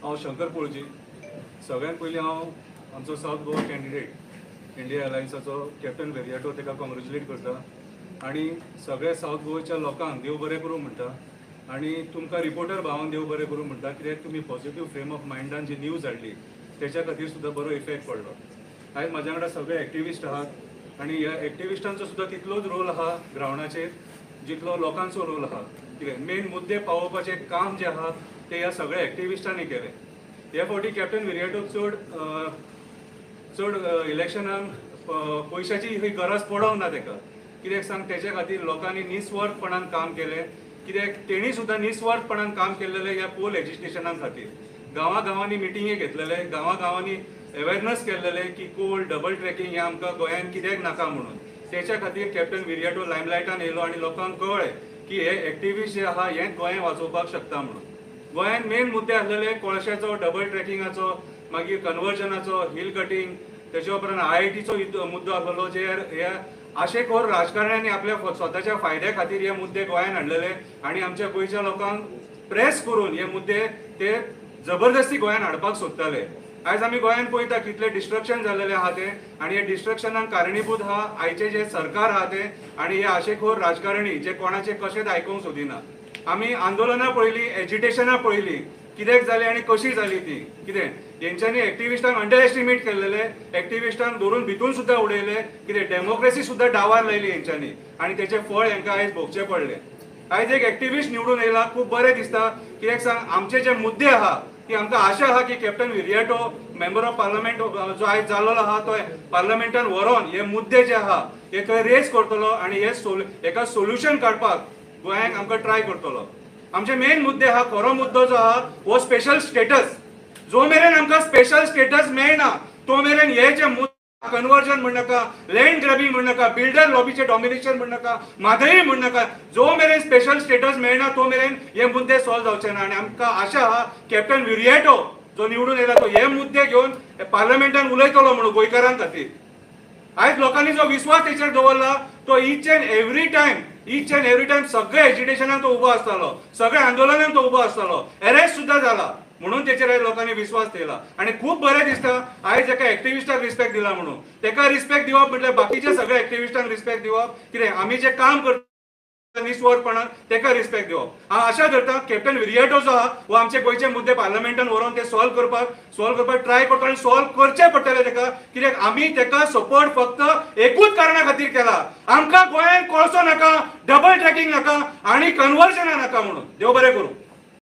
हांव शंकर पोळजी. सगळ्यात पयलीं हांव आमचो सावथ गोवा कॅन्डिडेट इंडिया अलायन्साचो कॅप्टन वेरियाटो ताका कॉंग्रेच्युलेट करता आनी सगळ्या सावथ गोवाच्या लोकांक देव बरें करूं म्हणटा आनी तुमकां रिपोर्टर भावांक देव बरें करूं म्हणटा, कित्याक तुमी पॉझिटिव्ह फ्रेम ऑफ मायंडान जी न्यूज हाडली तेच्या खातीर सुद्दां बरो इफेक्ट पडलो. आयज म्हाज्या वांगडा सगळे एक्टिविस्ट आहात आनी ह्या एक्टिविस्टांचो सुद्दां तितलोच रोल आहा ग्रावंडाचेर जितलो लोकांचो रोल आहा. कित्याक मेन मुद्दे पावोवपाचें काम जें आहा ते ह्या सगळ्या एक्टिविस्टांनी केलें. ह्या फावटी कॅप्टन विरियाटोक चड इलेक्शनाक पयशांची ही गरज पडोंक ना ताका. कित्याक सांग, तेच्या खातीर लोकांनी निस्वार्थपणान काम केलें. कित्याक तेणी सुद्दां निस्वार्थपणान काम केल्लेलें ह्या पोल एज्युकेशना खातीर. गांवांनी मिटिंगे घेतलेले, गांवांनी अवेरनस केल्लेले की कोल्ड डबल ट्रॅकिंग हें आमकां गोंयांत कित्याक नाका म्हणून. तेच्या खातीर कॅप्टन विरियाटो लायमलायटान येयलो आनी लोकांक कळ्ळें की हे एक्टिविस्ट जे आहा हें गोंय वाचोवपाक शकता म्हणून. गोंयांत मेन मुद्दे आसलेले कोळशाचो, डबल ट्रॅकिंगाचो, मागीर कन्वर्जनाचो, हिल कटींग, तेच्या उपरांत IITचो मुद्दो आसलो जे ह्या आशेखोर राजकारण्यांनी आपल्या स्वताच्या फायद्या खातीर हे मुद्दे गोंयांत हाडलेले आनी आमच्या गोंयच्या लोकांक प्रेस करून हे मुद्दे ते जबरदस्ती गोंयांत हाडपाक सोदताले. आयज आमी गोंयांत पळयता कितले डिस्ट्रक्शन जाल्लेले आहा ते, आनी हे डिस्ट्रक्शनाक कारणीभूत आहा आयचे जे सरकार आहा ते आनी हे आशेखोर राजकारणी जे कोणाचे कशेंच आयकूंक सोदिना. आमी आंदोलनां पळयलीं, एजिटेशनां पळयलीं, कित्याक जाली आनी कशी जाली ती. कितें हेंच्यांनी एक्टिविस्टांक अंडर एस्टिमेट केल्लेले, एक्टिविस्टांक धरून भितून सुद्दां उडयले. कितें डेमोक्रेसी सुद्दां डावार लायली हेंच्यांनी आनी तेचे फळ हेंकां आयज भोगचें पडलें. आयज एक एक्टिविस्ट निवडून येयला, खूब बरें दिसता. कित्याक सांग, आमचे जे मुद्दे आहा ती आमकां आशा आहा की captain Viriato member of parliament जो आयज जाल्लो आहा तो पार्लमेंटान व्हरोन हे मुद्दे जे आहा हे थंय रेज करतलो आनी हेका सोल्युशन काडपाक गोंयांक आमकां ट्राय करतलो. आमचे मेन मुद्दे आहा, खरो मुद्दो जो आहा हो स्पेशल स्टेटस. जो मेरेन आमकां स्पेशल स्टेटस मेळना तो मेरेन हे जे कन्वर्जन म्हण नाका, लँड ग्रॅबिंग म्हण नाका, बिल्डर लॉबीचे डॉमिनेशन म्हण नाका, म्हादई म्हण नाका, जो मेरेन स्पेशल स्टेटस मेळना तो मेरेन हे मुद्दे सॉल्व जावचे ना. आनी आमकां आशा आहा कॅप्टन विरियाटो जो निवडून येयला तो हे मुद्दे घेवन पार्लमेंटान उलयतलो म्हणून गोंयकारां खातीर. आयज लोकांनी जो विश्वास तेचेर दवरला तो ईच अँड एवरी टायम सगळे एजिटेशनाक तो उबो आसतालो, सगळ्या आंदोलनाक तो उबो आसतालो, अरेस्ट सुद्दां जाला म्हणून तेचेर आयज लोकांनी विश्वास ठेयला. आनी खूब बरें दिसता आयज एका एक्टिविस्टाक रिस्पेक्ट दिला म्हणून. तेका रिस्पेक्ट दिवप म्हटल्यार बाकीच्या सगळ्या एक्टिविस्टांक रिस्पेक्ट दिवप. कितें आमी जे काम करता निस्वार्थपणान तेका रिस्पेक्ट दिवप. हांव आशा धरता कॅप्टन विरियाटो जो आहा हो आमचे गोंयचे मुद्दे पार्लमेंटान व्हरोन ते सॉल्व करपाक ट्राय करता आनी सॉल्व करचे पडटले तेका. कित्याक आमी तेका सपोर्ट फक्त एकूच कारणा खातीर केला, आमकां गोंयांत कोळसो नाका, डबल ट्रॅकिंग नाका आनी कन्वर्जनां नाका म्हणून. देव बरें करूं.